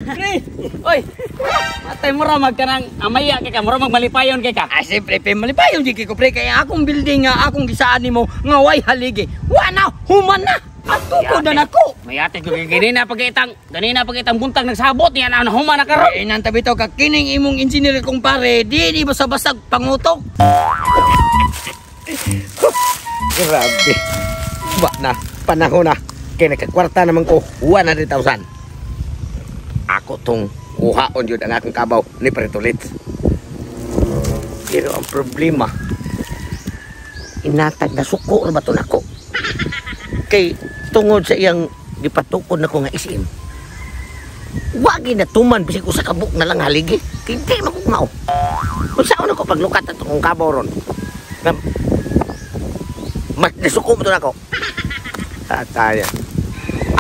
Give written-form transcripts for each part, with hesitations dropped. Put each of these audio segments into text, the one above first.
Pre, oy. Atay mo ra magkanang amaya kay ka, mo ra magmalipayon kay ka. Siyempre, malipayon di ko pre kaya akong building nga akong gisaan nimo nga way haligi. Wa na, human na. Ato ko na nako. Mayate ko ganina pagitang buntag nagsabot niya na human na karon. Nang tabi to ka kining imong engineer kumpare, di basta-basta pangutok. Grabe. Ba na, panahon na. Kaya nagkakwarta naman ko 100,000. Ako tong kuhaon yun ang akong kabaw ni Pritulit. Pero ang problema, inatag na suko na ba ito nako? Kay tungod sa iyang gipatukod na ko nga isim. Wagi na tuman bisig ko sa kabuk na lang haligi. Hindi makukmao. Kung saan ako paglukat at kong kabaw ron. Mas nasuko mo ito nako. Ataya.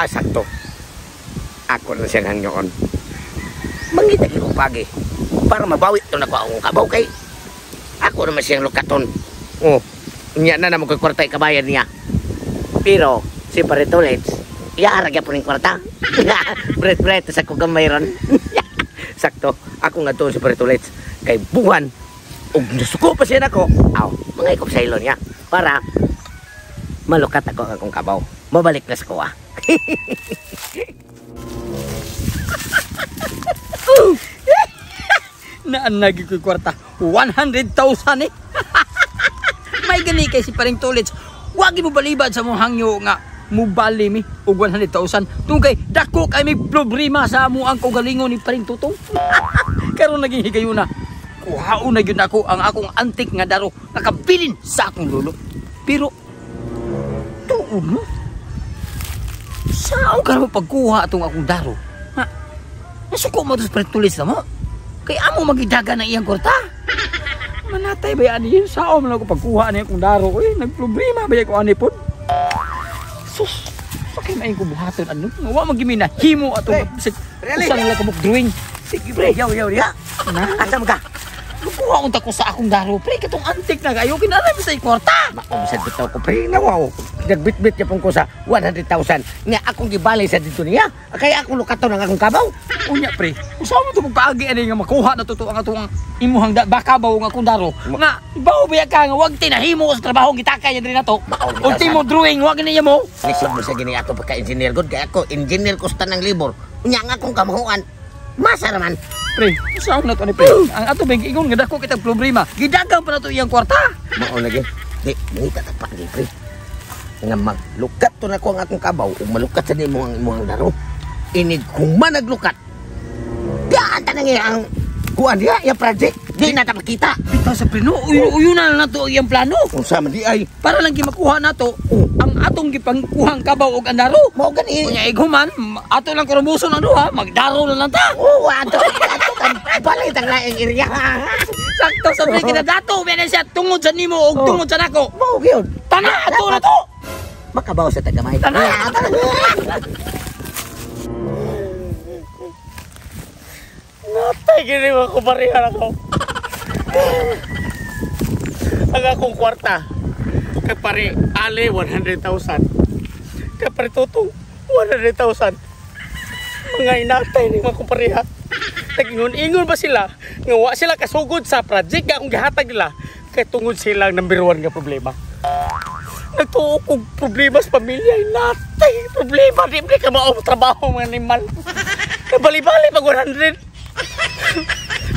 Sakto. Ako na siyang hangyoon. Mangita ko pagi. Para mabawi ito na ko akong kabaw kay. Ako naman siyang lukaton. Oh, niya na naman ko kwarta kabayan niya. Pero si Paritolets, iaragya po rin kwarta. Bret-bret sa kong gamay ron. Sakto. Ako nga doon si Paritolets. Kay buwan. O nasuko pa siya na ko. Aw, mga ikop sa ilon niya. Para malukat ako akong kabaw. Mabalik na sa kuha. Naanagi ko kwarta 100,000 eh. May gani kay si Paring Tulits. Wagi mo balibad sa mong hangyo nga mubali mi og 100,000 tungkay dako kay may problema sa amo ang kaugalingon ni Paring Tutong. Karon naging higayon na. Kuhaon na gyud ako ang akong antik nga daro nakabilin sa akong lolo. Pero tuod mo. Saan ka naman pagkuha itong akong daro? Ha? Nasuko mo ito sa Paring na mo? Kaya amo magidaga ng iyang kwarta. Manatay ba yan yun? Saan mo lang ako pagkuha na akong daro? Nagproblema ba yan ko anipon? Sus, sakay maing kubuhaton ano? Nga magimina, himo atong usang lang kabuk drawing. Sige pre, yaw, ya. Asam ka? Kukuha unta ko sa akong daro, pre, katong antik na kayo, kinarami sa ikwarta. Makumisad bitaw ko, pre, nawaw. Nagbit-bit niya pong ko sa 100,000. Nga akong gibalay sa dito niya. Kaya akong lukato ng akong kabaw. Unya, pre, usaw mo ito magpaagi ani nga makuha na totoo ang atong imuhang bakabaw ng akong daro. Nga, ibaw ba ka nga, huwag tinahimo sa trabaho gitakay niya rin na to. Ultimo drawing, huwag niya mo. Lisod mo sa gini ato pagka-engineer good. Kaya ako, engineer ko sa tanang libor. Unya nga akong kamahuan. Masa naman. Pre, saan na ito ni pre? Ang ato bang ingon nga dako kitang problema. Gidagang pa na ito iyang kwarta. Mao lagi. Di, mangita ta pa di pre. Nga maglukat to na ko ang akong kabaw ug malukat sa nimo ang imong daro. Inig human naglukat. Gata na nga ang kuan diha ya project. Di na ta makita. Bitaw sa plano. Uyo na lang nato iyang plano. Unsa man di ay para lang gimakuha nato ang atong gipangkuhang kabaw ug andaro. Mao gani. Unya ighuman ato lang kurumuson ang duha, magdaro na lang ta. Oo, ato kan balay tang laing area. Sakto sa pre kinadato men siya tungod sa nimo ug tungod sa nako. Mao gyud. Tana ato na to. Makabaw sa tagamay. Tana. Natay gini ako pareha ako. Ang akong kwarta kay pare ale 100,000. Kay pare Tutong 100,000. Mga inatay ni mga pareha. Nag-ingon ba sila nga wa sila kasugod sa project nga akong gihatag nila kay tungod sila ang number 1 nga problema. Nagtuo kong problema sa pamilya. Natay problema. Di ka mao trabaho mga animal. Bali-bali pag 100.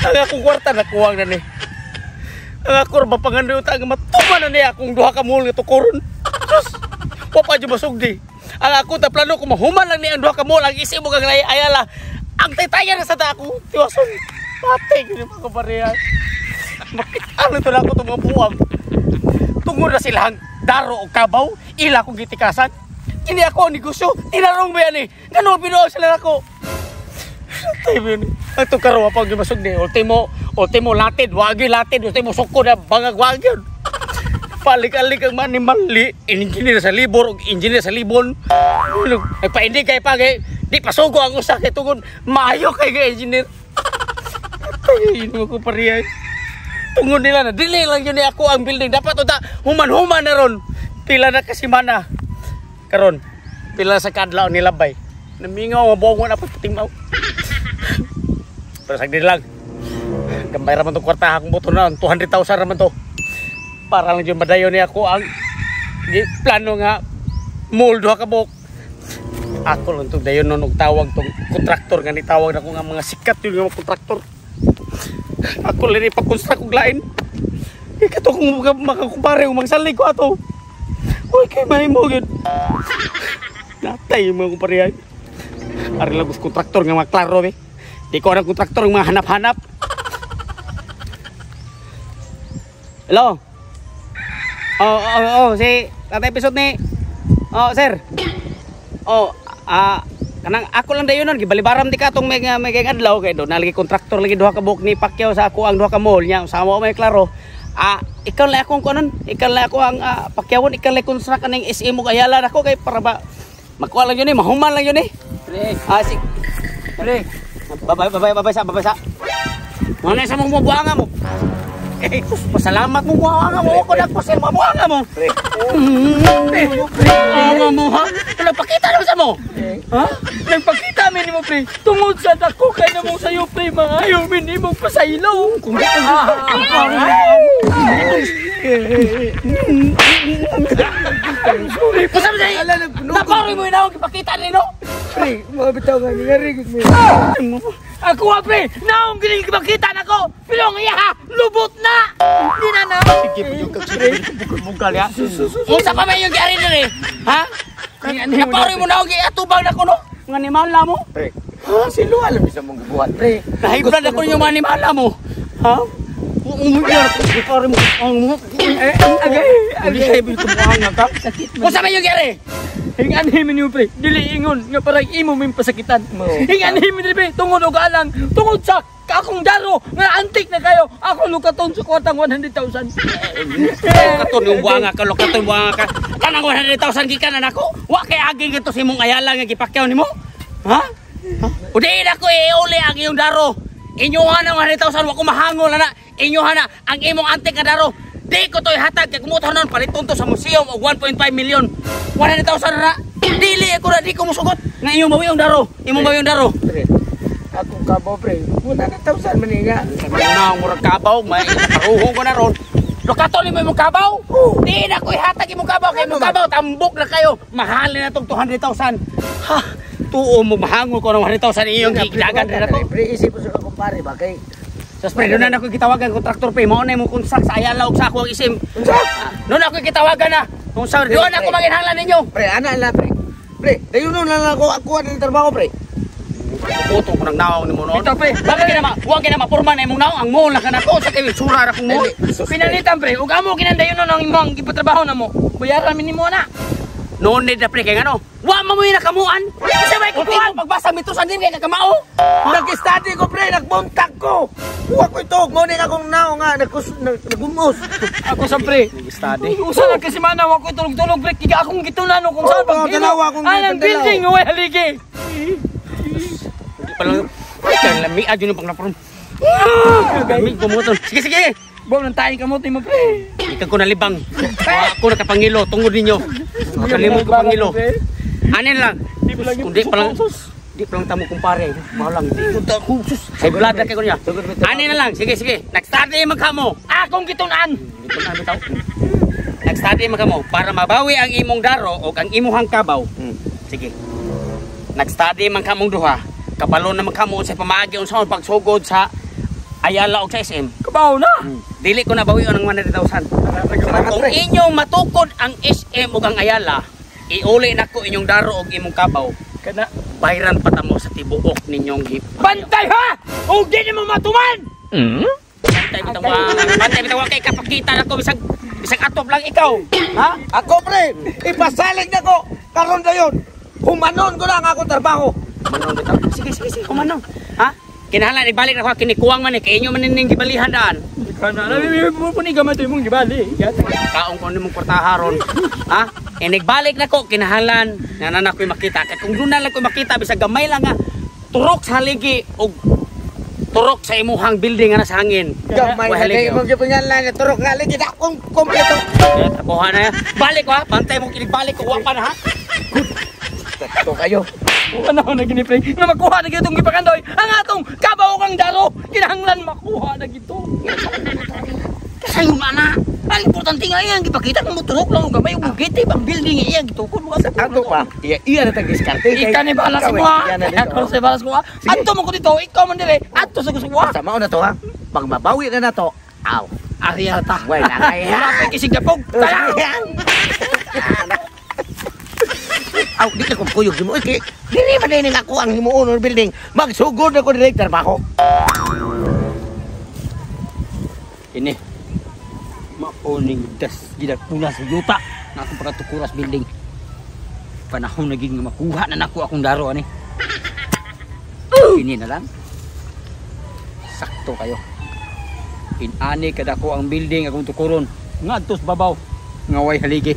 Ang akong kwarta nakuha na ni. Ang ako rin mapangandoy nga matuman na niya akong duha ka mall nga tukuron. Sus, wapa dyan masugdi. Ang ako ta plano kung mahuman lang niya ang duha ka mall. Ang isi mo kang ayala. Ang taytayan na sa ako. Tiwason. Patay ko yung mga pareha. Ano ito na ako itong mga buwang. Tungod na silang daro o kabaw. Ila akong gitikasan. Hindi ako ang negosyo. Tinarong ba yan eh. Ganun binuo sila ako. Tay mo ni. Ato karo pa gyud masug ni. Ultimo latid, wagi latid, ultimo suko na bangag wagi. Palik-alik ang manimali, engineer sa libor ug engineer sa libon. Ay paindi kay pagay, di pasugo ang usa kay tungod maayo kay engineer. Tay ino ko pariyay. Tungod nila na dili lang yun ni ako ang building dapat uta human-human na ron. Pila na kasi mana. Karon, pila sa kadlaw nilabay. Namingaw nga buong na pagtimaw. Pero sagdi lang. Gambay raman to kwarta akong buto na 200,000 raman to. Para lang yung madayon niya ako ang plano nga mold duha ka buok. Ako lang to dayon nun og tawag tong kontraktor nga ni tawag na ko nga mga sikat yung mga kontraktor. Ako lang ni pag-construct og lain. Ikato kung makakumpare o magsalig ko ato. Uy, kay mahimo yun. Natay yung mga kumparehan. Ari lang gusto kontraktor nga mga klaro eh. Di ko ang kontraktor nga mga hanap-hanap. Hello? Si tata episode ni. Sir. Kanang ako lang dayon nun, gibalibaram di ka tong may adlaw kay do nalagi kontraktor lagi duha ka buok ni Pacquiao sa ako ang duha ka mall nya sama mo may klaro. Ikaw lang akong kunon, ikaw lang ako ang Pacquiaon, ikaw lang construct aning SM mo Ayala nako kay para ba makuha lang yun mahuman lang yun Pre. Pre. Babay sa. Mana sa mong buanga mo? Pasalamat mo buanga mo ko nagpasel mo buanga mo. Pre. Mo ha? Nagpakita naman sa mo. Ha? Nagpakita mi nimo pre. Tungod sa dako kay namo sayo pre, maayo mi nimo pasaylo. Kung Pasam dai. Naparo mo inaw ipakita nino. Pre, mo bitaw nga ni rigid mo. Ako pre, naong gining ipakita nako. Pilong iya ha, lubot na. Di na na. Sige yung bukal ya. Unsa pa may yung gari dire? Ha? Naparo mo naong atubang nako no. Nga ni mala mo. Pre. Ha, silo alam bisa mong gibuhat pre. Nahibrad ako yung mga ni mala mo. Ha? Umuya ko pare mo. Agay bil ko buhang ka. Unsa may yung gari? Hingan himin niyo pre, dili ingon nga parang imo min pasakitan. Hingan himin dili pre, tungod og alang, tungod sa akong daro nga antik na kayo. Ako lukaton sa kwartang 100,000. Lukaton yung buanga ka, lukaton buanga ka. Kanang 100,000 gikan na nako. Wa kay aging ito si mong Ayala nga gipakyaw nimo. Ha? Udiin ako iuli ang iyong daro. Inyuhan ang 100,000 wa ko mahangol na. Inyuhan na ang imong antik nga daro. Di ko to'y hatag, kaya kumutan nun, paliton to sa museum o 1.5 million. 100,000 na. Dili ako na, di ko musugot. Nga iyong mawi yung daro. Iyong mawi yung daro. Pre, akong kabaw pre, 100,000 maniga. Na, murag kabaw, may karuhong ko na ron. Lokaton mo yung kabaw? Di na ko'y hatag yung kabaw. Kaya yung kabaw, tambok na kayo. Mahalin na itong 200,000. Ha, tuo mo, mahangol ko ng 100,000 iyong gilagan rin na to. Pre, isip mo sa kumpare ba kay Sos pre, doon na ako kitawagan kontraktor pe, mao na mo konstrak sa Ayala ug sa ako ang isim. Doon ako kitawagan na. Kung sa doon ako maginhanglan ninyo. Pre, ana la pre. Pre, dayon na lang ako ang trabaho pre. Puto ko nang nawaw ni mo noon. Ito pre, bakit kina huwag kina mapurma na imong naong ang mall na kanako sa kay sura ra kong mall. Pinalitan pre, ug amo kinandayon no ang imong gipatrabaho na mo. Bayaran mi nimo na. Noon ni pre kay ngano? Wa mo na kamuan. Sa may kuan pagbasa mito sa din kay nakamao. Nag-study ko pre, nagbuntag ko. Wa ko ito, mo ni akong nao nga nagumos. Ako sa pre, nag-study. Usa na kasi mana wa ko tulog-tulog pre, kiga akong gitunan kung saan pag dalawa akong ang building way haligi. Di pa lang kay lami adyo ni pangnapuron. Gami ko mo to. Sige. Bawa nang tayo kamot mo pre. Ikaw ko nalibang. Ako nakapangilo tungod ninyo. Makalimot ko pangilo. Anin lang. Di pa lang tamo kumpare. Mahal lang. Ay blood na kay ko niya. Anin na lang. Sige. Nag-study magkamo. Akong gitunan. Nag-study magkamo para mabawi ang imong daro o ang imuhang kabaw. Sige. Nag-study magkamong duha. Kabalo na magkamo sa pamaagi unsa pagsugod sa Ayala og sa SM. Kabaw na. Dili ko na bawion ang 100,000. Kung inyong matukod ang SM ug ang Ayala, iuli nako inyong daro og imong kabaw. Kana bayran patamo sa tibuok ninyong hip. Bantay ha! O di mo matuman. Bantay bitaw kay kapakita nako bisag atop lang ikaw. Ha? Ako pre, ipasalig na ko karon dayon. Humanon ko lang ako trabaho. Manon bitaw. Sige, kumanon. Ha? Kinahanglan ibalik na ko kinikuwang man kay inyo man ning gibalihan daan. Kana na mo puni gamay to imong gibali. Kaong ko nimong kwartaha ron. Ha? Nagbalik na ko kinahanglan nanan ako'y makita kay kung doon na lang ko makita bisag gamay lang nga turok sa haligi og turok sa imuhang building nga sa hangin. Gamay haligi imong gipunyalan na turok nga haligi akong kompleto. Trabaho na. Balik ko ha. Bantay mo kinibalik ko wa pa na ha. Ito kayo. Ano na gini pre? Nga makuha na gitong gipakandoy. Ang atong kabaw kang daro. Kinahanglan makuha na gito. Kasayo mana. Ang importante nga yan, gipakita kung muturok lang gamay ug giti pang building iya gitukod mo sa Ato pa. Iya na tag-diskarte. Ika ni balas ko ha. Ako sa balas ko ha. Adto mo ko dito, ikaw man dire. Adto sa gusto ko ha. Sa mao na to ha. Pag mabawi na to, aw. Ariya ta. Way na kaya. Wala pa kisig gapog. Tara. Aw, di ka kong kuyog mo. Okay. Dili man din ako ang himuon ng building. Magsugod ako director ba ako? Ini mauning das gidak pula sa yuta na akong pagkatukuras building. Panahon naging makuha na nako akong daro ani. Ini na lang. Sakto kayo. Inani kada ko ang building akong tukuron. Ngadtos babaw nga way haligi.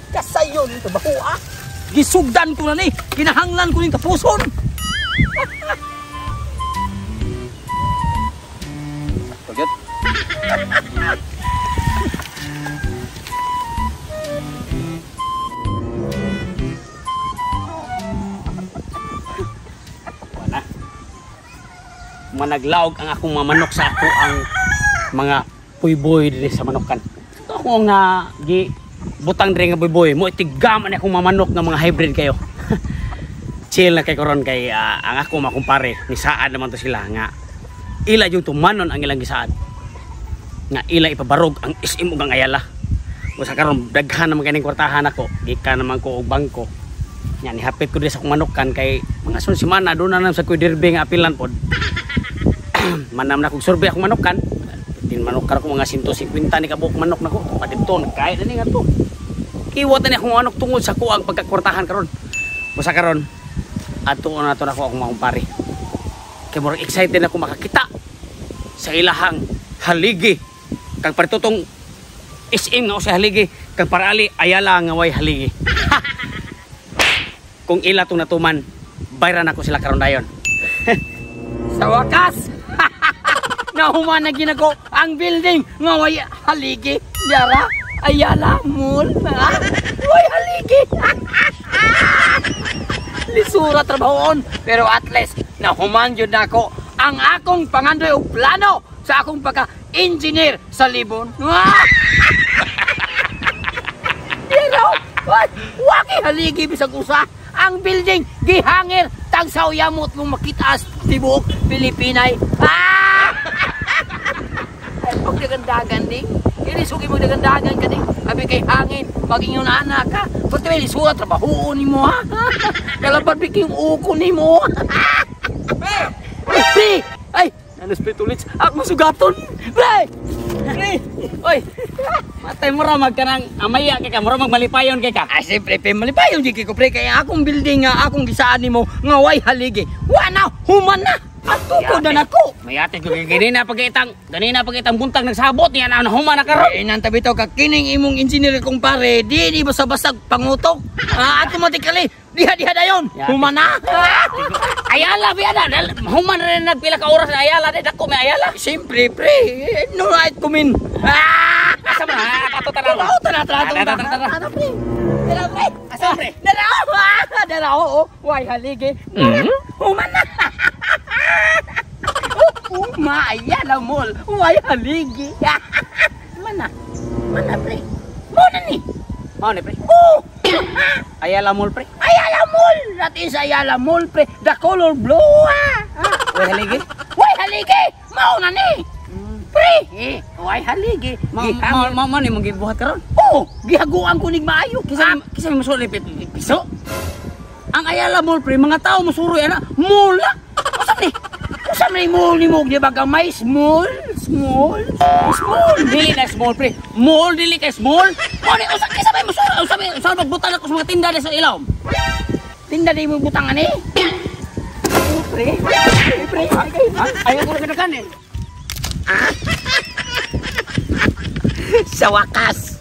Kasayo nito ba ah? Gisugdan ko na ni. Kinahanglan ko ning tapuson. Pagat. Wala. Managlaog ang akong mga manok sa ako ang mga puyboy diri sa manokan. Ako nga gi butang diri nga puyboy mo itigaman akong mga manok nga mga hybrid kayo. Chill na kay karon kay ang ako makumpare ni saad naman to sila nga ila yung tumanon ang ilang gisaad nga ila ipabarog ang SM ug ang ayala usa karon daghan naman kaning kwartahan ako gikan naman ko og bangko nya ni hapit ko diri sa akong manukan kay mga sunod semana do na sa kuy derby nga apilan pod manam na kog survey akong manukan din manukar ko mga 150 ni kabuk manok nako padidto kay na ni nga to kiwat na ni akong manok tungod sa kuang pagkakwartahan karon usa karon ato na to nako akong makumpare kay murag excited ako makakita sa ilahang haligi kag partutong SM nga sa haligi kag parali ayala nga way haligi kung ila tong natuman bayran ako sila karon dayon Sa wakas. Nahuman na ginako ang building nga way haligi. Yara ayala mall. Way haligi. Lisura trabahoon pero at least nahuman jud nako ang akong pangandoy og plano sa akong pagka-engineer sa Libon. Pero waki haligi bisag usa ang building gihangir tag sa uyamot mong makita sa tibuok Pilipinay. Pag dagandagan ding ilisugi mo dagandagan ka ding abi kay hangin maging yun anak ka pati may lisura trabaho ni mo ha kalapad biking uko ni mo pre ay nanos petulits ako sugaton pre oy matay mo ra magkanang amaya kay ka mo ra magmalipayon kay ka siyempre pre malipayon di ko pre kay akong building nga akong gisaan nimo nga way haligi wa na human na ato ko na nako mayate ko ganina pagitang buntag nagsabot niya na human na karon inan tabi to ka kining imong engineer kong pare di basta-basta pangutok automatically diha dayon human na ayala biada human rin nagpila ka oras na ayala di dako may ayala siyempre pre no right kumin asa mo ato tara pre asa pre dara way haligi human na ayala mall way haligi mana pre mana pre ayala mall pre that is ayala mall pre the color blue way haligi mao na ni pre way haligi mao ni mong gibuhat karon gihaguan ko nig maayo kisa mo sulit piso ang ayala mall pre mga tao mosuroy ana mall na usa ni mall ni mo di ba gamay small dili na small pre mall dili kay small mo usa kisa may mosuroy usa magbutan ako sa mga tinda sa ilaw tinda di mo butang ani pre ayo ko na kanin Sa wakas,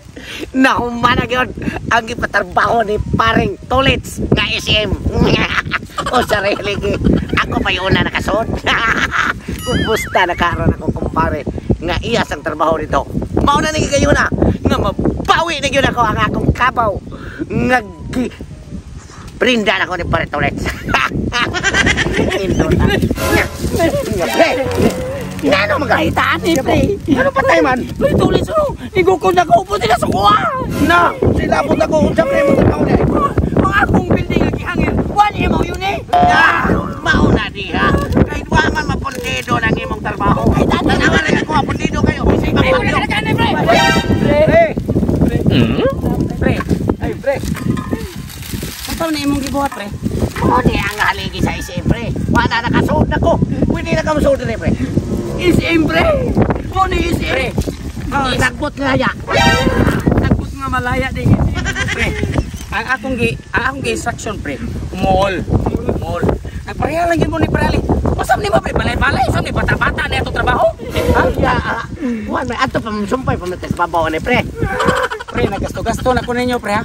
nahuman na yun ang ipatrabaho ni paring Tulits nga SM. O sarili, ako pa yung una nakasod. Kumusta nakaroon ako kumpare nga iyas ang trabaho nito. Mauna na kayo na nga mabawi na yun ako ang akong kabaw nga Prinda na ko ni pare Tolets. Indot na. Pre. Ngano Kaitaan ni pre. Ano patay man? Pre, tulis mo. Igukod na ko. Puti na sa kuha. Na, sila po ako unsa pre mo tao ni. Ang akong building ang gihangin. Wani mo yun eh. Mauna diha. Kay wa man mapundido ng imong trabaho. Tanawa na ako mapundido kayo. Bisig mapundido. Pre. Ay, pre. Ano na imong gibuhat, pre? O di ang haligi sa isim pre. Wala na kasuod na ko. Pwede na ka masuod na pre. Isim, pre. Ano ni isim? Isagbot nga ya. Nagpus nga malaya din. Pre. Ang akong instruction, pre. Mall. Nagpareha lang yun mo ni Prali. Masam ni mo, pre. Balay-balay. Masam ni bata-bata na itong trabaho. Wan may ato pa sumpay pa sa babaw ni pre. Pre, nagasto-gasto na ko ninyo, pre, ha?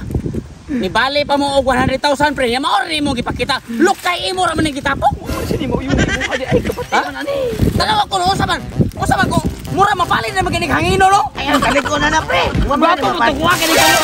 Ni bali pa mo og 100,000 pre. Ya maor ni mo gipakita. Look kay imo ra man ning gitapok. Sini mo yung adi ay kapatid man ani. Tanaw ko no usaban. Usaban ko mura mapalin na maginig hangino no. Ayan, kalig ko na pre. Bato mo tuwa kini kayo.